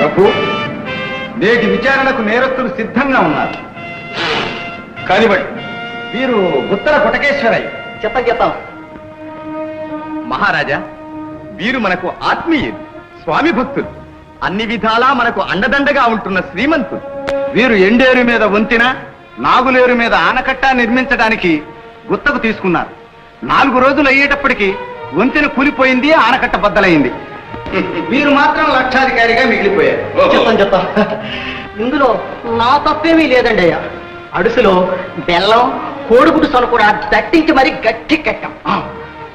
ప్రభు, నేటి విచారణకు నేరస్తులు సిద్ధంగా ఉన్నారు. కానివ్వండి. వీరు ఉత్తర పుటకేశ్వరయ్య. చెప్పం. మహారాజా, వీరు మనకు ఆత్మీయులు, స్వామి భక్తులు, అన్ని విధాలా మనకు అండదండగా ఉంటున్న శ్రీమంతులు. వీరు ఎండేరు మీద వంతెన, నాగులేరు మీద ఆనకట్ట నిర్మించడానికి గుత్తకు తీసుకున్నారు. 4 రోజులు అయ్యేటప్పటికి వంతెన కూలిపోయింది, ఆనకట్ట బద్దలైంది. వీరు మాత్రం లక్షాధికారిగా మిగిలిపోయారు. చెప్తాం. ఇందులో నా తప్పేమీ లేదండి అయ్యా. అడుసులో బెల్లం, కోడిగుడ్డు సొన కూడా దట్టించి మరీ గట్టి కట్టాం.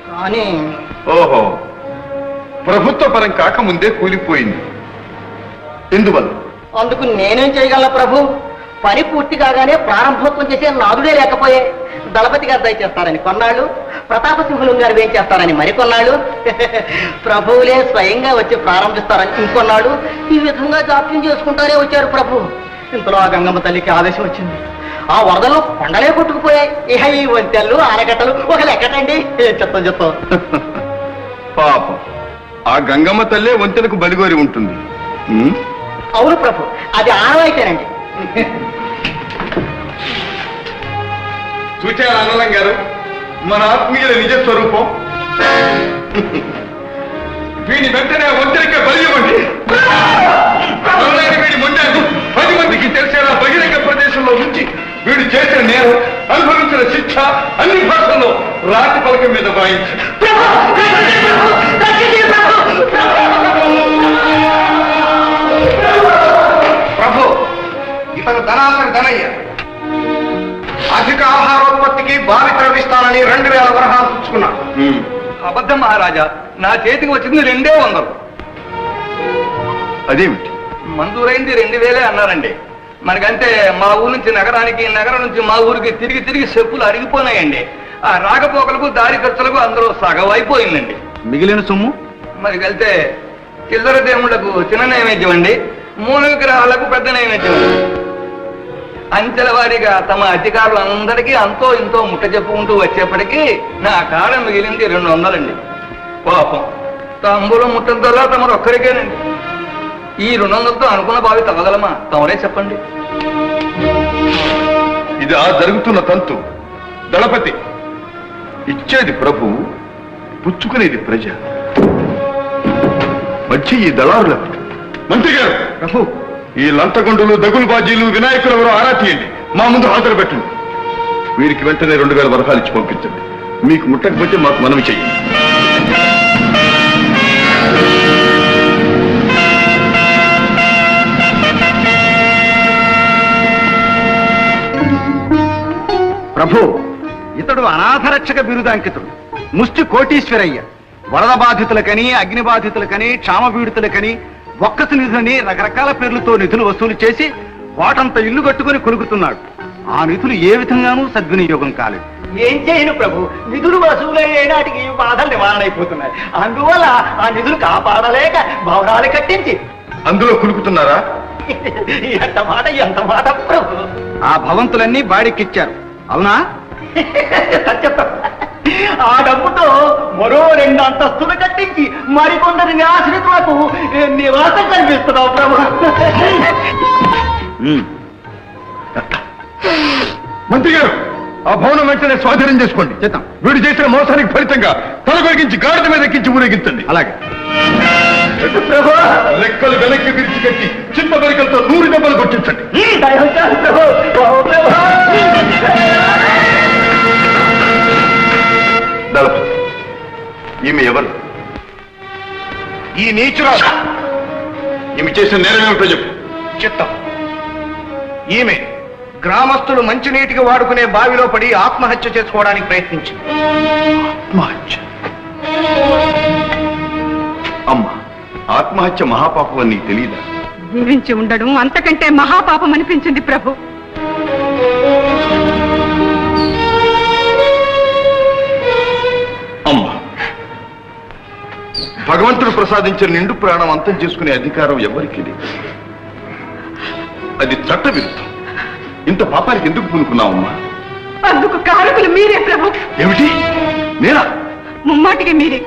కానీ ఓహో, ప్రభుత్వ పరం కాకముందే కూలిపోయింది. ఎందువల్ల? అందుకు నేనేం చేయగలను ప్రభు? పని పూర్తి కాగానే ప్రారంభోత్సవం చేసే నాదుడే లేకపోయే. దళపతి గారు దయచేస్తారని కొన్నాళ్ళు, ప్రతాపసింహులం గారు ఏం చేస్తారని మరికొన్నాళ్ళు, ప్రభువులే స్వయంగా వచ్చి ప్రారంభిస్తారని ఇంకొన్నాళ్ళు, ఈ విధంగా జాప్యం చేసుకుంటారే వచ్చారు ప్రభు. ఇంతలో ఆ గంగమ్మ తల్లికి ఆదేశం వచ్చింది. ఆ వరదలో కొండలే కొట్టుకుపోయాయి. ఇహ ఈ వంతెళ్ళు, ఆనకట్టలు ఒక లెక్కటండి. చెప్తాం. పాపం, ఆ గంగమ్మ తల్లే వంతెనకు బలిగోరి ఉంటుంది. అవును ప్రభు, అది ఆనవాయితేనండి. చూచారా అన్నలం గారు, మన ఆత్మీయుల నిజ స్వరూపం. వీడి వెంటనే వంతెనకే బలి ఇవ్వండి. వీడి మొండాన్ని 10 మందికి తెలిసేలా బహిరంగ ప్రదేశంలో ఉంచి వీడు చేసిన నేరం, అనుభవించిన శిక్ష అన్ని భాషల్లో రాతి పలకం మీద వాయించి. ప్రభు, ఇతను ధనాసరి ధనయ్య. అధిక ఆహారోత్పత్తికి బావి త్రవ్విస్తానని 2000 వరహాలు పుచ్చుకున్నాడు. అబద్ధం మహారాజా, నా చేతికి వచ్చింది 200. అదేమిటి? మంజూరైంది 2000 అన్నారండి. మనకంటే మా ఊరు నుంచి నగరానికి, నగరం నుంచి మా ఊరికి తిరిగి చెప్పులు అరిగిపోయినాయండి. ఆ రాకపోకలకు, దారి ఖర్చులకు అందులో సగం అయిపోయిందండి. మిగిలిన సొమ్ము మరి వెళ్తే చిల్లర దేవుళ్లకు చిన్న నైవేద్యం అండి, మూల విగ్రహాలకు పెద్ద నైవేద్యం. అంచెల వారీగా తమ అధికారులు అందరికీ అంతో ఇంతో ముట్ట చెప్పుకుంటూ వచ్చేప్పటికీ నా కాడ మిగిలింది 200 అండి. పాపం, తంబులో ముట్టంతల్లా తమరు ఒక్కరికేనండి. ఈ 200తో అనుకున్న బావి తవ్వగలమా? తమరే చెప్పండి. ఇది ఆ జరుగుతున్న తంతు. దళపతి ఇచ్చేది ప్రభు, పుచ్చుకునేది ప్రజ. వచ్చి ఈ దళారుల మంత్రి గారు, ప్రభు, ఈ లంతగొండలు, దగులు బాజీలు, వినాయకులు ఎవరో ఆరా తీయండి, మా ముందు హాజరు పెట్టండి. వీరికి వెంటనే 2000 వరహాలు ఇచ్చి పంపించండి. మీకు ముట్టకపోతే మాకు మనవి చెయ్యండి. ప్రభు, ఇతడు అనాథరక్షక బిరుదాంకితుడు, ముష్టి కోటీశ్వరయ్య. వరద బాధితులకని, అగ్ని బాధితులకని, క్షామపీడితులకని, ఒక్కసి నిధులని రకరకాల పేర్లతో నిధులు వసూలు చేసి వాటంత ఇల్లు కట్టుకుని కొనుక్కుతున్నాడు. ఆ నిధులు ఏ విధంగానూ సద్వినియోగం కాలేదు. ఏం చేయను ప్రభు, నిధులు వసూలయ్యే నాటికి బాధలు నివారణ అయిపోతున్నాయి. అందువల్ల ఆ నిధులు కాపాడలేక భవనాలు కట్టించి అందులో కులుకుతున్నారా? ఎంత మాట ప్రభు. ఆ భవంతులన్నీ బాడికిచ్చారు, అవునా? ఆ డబ్బుతో మరో 2 అంతస్తులు కట్టించి మరికొందరిని ఆశ్రితులకు నివాసం కల్పిస్తున్నావు ప్రభు. మంత్రి గారు, ఆ భవనం వెంటనే స్వాధీనం చేసుకోండి. చేద్దాం. వీడు చేసిన మోసానికి ఫలితంగా తలకొరిగించి గాడిద మీద ఎక్కించి ఊరేగించండి. అలాగే ప్రభు. లెక్కలు వెనక్కి విరిచి కట్టి చిన్న బరికలతో 100 దెబ్బలు కొట్టించండి. దళపతి, ఈమె ఎవరు? ఈ నీచురాలు. ఈమె చేసిన నేరం ఏమిటో చెప్పు. చిత్తం. ఈమె గ్రామస్తులు మంచినీటికి వాడుకునే బావిలో పడి ఆత్మహత్య చేసుకోవడానికి ప్రయత్నించింది. ఆత్మహత్య? అమ్మా, ఆత్మహత్య మహాపాపం అని నీకు తెలియదా? జీవించి ఉండడం అంతకంటే మహాపాపం అనిపించింది ప్రభు. అమ్మా, భగవంతుడు ప్రసాదించిన నిండు ప్రాణం అంతం చేసుకునే అధికారం ఎవరికి లేదు. అది చట్ట విరుద్ధం. ఇంత పాపానికి ఎందుకు పూనుకున్నావమ్మా? అందుకు కారకులు మీరే ప్రభు. ఏమిటి? నేనా? ముమ్మాటికి మీరే.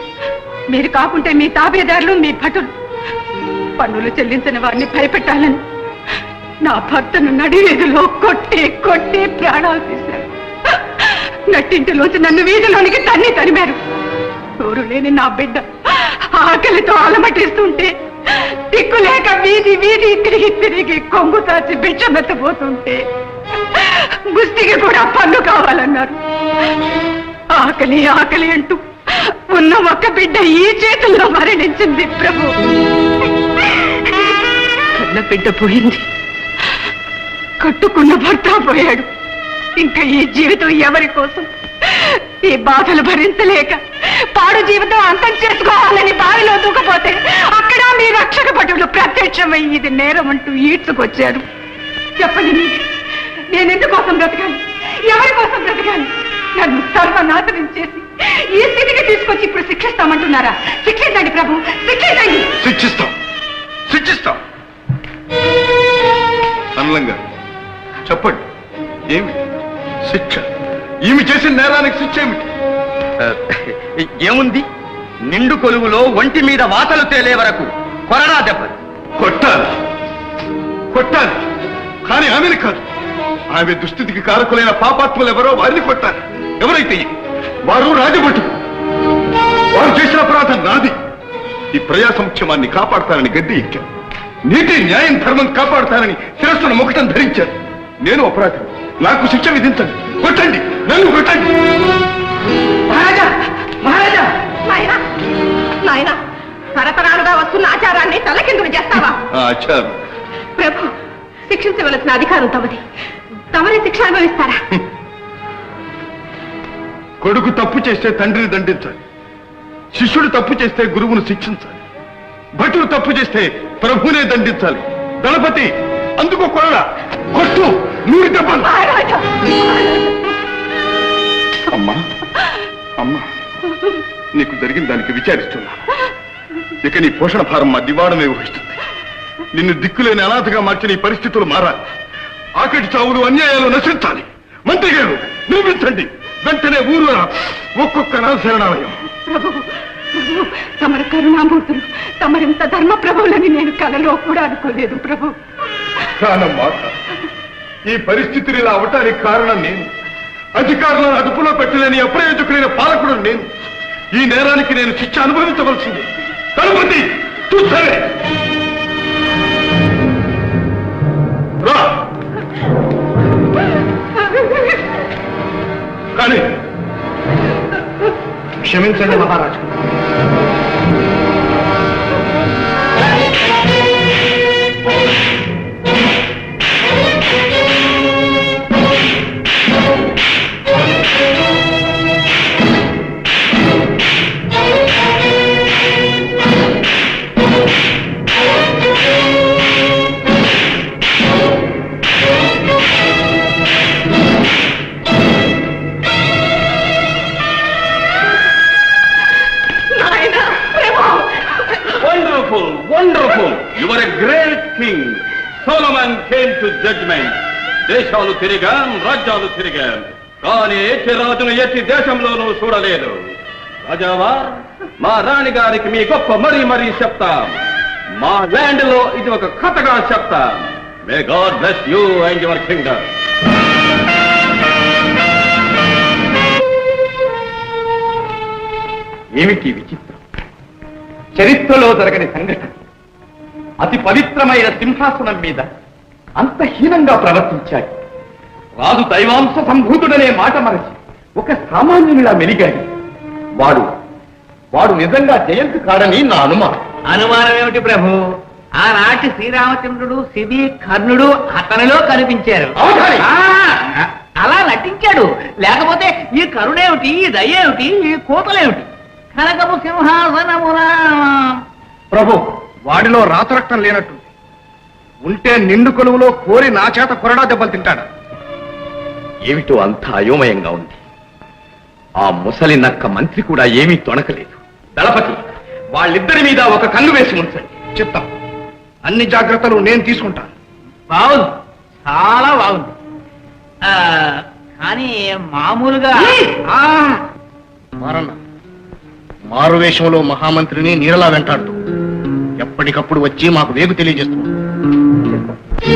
మీరు కాకుంటే మీ తాబేదారులు, మీ భటులు. పన్నులు చెల్లించిన వారిని భయపెట్టాలని నా భర్తను నడివీధిలో కొట్టి కొట్టి ప్రాణాలు తీశారు. నట్టింటిలోంచి నన్ను వీధిలోనికి తరిమారు. నోరు లేని నా బిడ్డ ఆకలితో అలమటిస్తుంటే, దిక్కులేక వీధి వీధి తిరిగి తిరిగి కొంగు తాచి భిక్షమెత్తబోతుంటే గుస్తికి కూడా పన్ను కావాలన్నారు. ఆకలి ఆకలి అంటూ ఉన్న ఒక్క బిడ్డ ఈ చేతుల్లో మరణించింది ప్రభు. కన్న బిడ్డ పోయింది, కట్టుకున్న భర్త పోయాడు. ఇంకా ఈ జీవితం ఎవరి కోసం? ఈ బాధలు భరించలేక పాడు జీవితం అంతం చేసుకోవాలని బావిలో దూకపోతే అక్కడ మీ రక్షక భటులు ప్రత్యక్షమై ఇది నేరం అంటూ ఈడ్చుకొచ్చారు. చెప్పండి, నేను ఎందుకోసం బ్రతకాలి? ఎవరి కోసం బ్రతకాలి? నన్ను సర్వనాశనం చేసి ఈ స్థితికి తీసుకొచ్చి ఇప్పుడు శిక్షిస్తామంటున్నారా? శిక్షించండి ప్రభు, శిక్షించండి. శిక్షిస్తాం, శిక్షిస్తాం. సరళంగా చెప్పండి, ఏమిటి శిక్ష? ఈమె చేసిన నేరానికి శిక్ష ఏమిటి? ఏముంది? నిండు కొలువులో ఒంటి మీద వాతలు తేలే వరకు కొరడా దెబ్బలు కొట్టాలి, కొట్టాలి. కానీ ఆమెను కాదు. ఆమె దుస్థితికి కారకులైన పాపాత్ములు ఎవరో వారిని కొట్టాలి. ఎవరైతే వారు రాజభటులు. వారు చేసిన అపరాధం నాది. ఈ ప్రజా సంక్షేమాన్ని కాపాడతానని గడ్డి ఎక్కాను. నీతి న్యాయం ధర్మం కాపాడతానని శిరస్సును ముఖటం ధరించాను. నేను అపరాధం, నాకు శిక్ష విధించండి. కొట్టండి, నన్ను కొట్టండి. మహారాజా, మహారాజా, నాయనా, నాయనా, తరతరాలుగా వస్తున్న ఆచారాన్ని తలకిందులు చేస్తావా? ఆచారం ప్రభు, శిక్షించవలసిన అధికారం తమది. తమరే శిక్ష అనుభవిస్తారా? కొడుకు తప్పు చేస్తే తండ్రిని దండించాలి. శిష్యుడు తప్పు చేస్తే గురువును శిక్షించాలి. భటుడు తప్పు చేస్తే ప్రభునే దండించాలి. దళపతి అందుకో కొరడా, కొట్టు, 100 దెబ్బలు. మహారాజా, అమ్మా, అమ్మా, నీకు జరిగిన దానికి విచారిస్తున్నా. ఇక నీ పోషణ భారం మా దివాడమే వహిస్తుంది. నిన్ను దిక్కులేని అనాథగా మార్చిన ఈ పరిస్థితులు మారాలి. ఆకటి చావులు అన్యాయాలు నశించాలి. మంత్రి గారు నిర్మించండి వెంటనే ఊరు ఒక్కొక్క శరణాలయం. ప్రభు, ప్రభు, తమరు కరుణామూర్తులు. తమరింత ధర్మ ప్రభువులని నేను కలలో కూడా అనుకోలేదు ప్రభు. కానమ్మా, ఈ పరిస్థితులు ఇలా అవటానికి కారణం నేను. అధికారులను అదుపులో పెట్టలేని అప్రయోజకులైన పాలకుడు నేను. ఈ నేరానికి నేను శిక్ష అనుభవించవలసింది. దళపతి చూస్తానే రా. కానీ క్షమించండి మహారాజు. Wonderful! You are a great king. Solomon came to judgment. దేశాలు తిరిగాం, రాజ్యాలు తిరిగాం, కానీ రాజును ఎట్టి దేశంలోనూ చూడలేదు. రాజావా, మా రాణి గారికి మీ గొప్ప మరీ చెప్తాం. మా ల్యాండ్ లో ఇది ఒక కథగా చెప్తాం. May God bless you and your Kingdom. ఏమిటి విచిత్రం? చరిత్రలో జరగని సంఘటన. అతి పవిత్రమైన సింహాసనం మీద అంత హీనంగా ప్రవర్తించాడు. రాజు దైవాంశ సంభూతుడనే మాట మరచి ఒక సామాన్యునిలా మెలిగాడు. వాడు నిజంగా జయంతి కాడని నా అనుమానం. అనుమానం ఏమిటి ప్రభు? ఆనాటి శ్రీరామచంద్రుడు, శిబి, కర్ణుడు అతనిలో కనిపించారు. అవధాని! అలా నటించాడు. లేకపోతే ఈ కరుణేమిటి, ఈ దయేమిటి, ఈ కోతలేమిటి? కనకము సింహాసనమునా. ప్రభు, వాడిలో రాతరక్తం లేనట్టుంది. ఉంటే నిండు కొలువులో కోరి నా చేత కొరడా దెబ్బలు తింటాడా? ఏమిటో అంత అయోమయంగా ఉంది. ఆ ముసలి నక్క మంత్రి కూడా ఏమీ తొణకలేదు. దళపతి, వాళ్ళిద్దరి మీద ఒక కన్ను వేసి ఉంచండి. చిత్తం. అన్ని జాగ్రత్తలు నేను తీసుకుంటాను. బాగుంది, చాలా బాగుంది. కానీ మామూలుగా మారు వేషంలో మహామంత్రిని నీడలా వెంటాడుతూ ఎప్పటికప్పుడు వచ్చి మాకు వేగు తెలియజేస్తున్నాం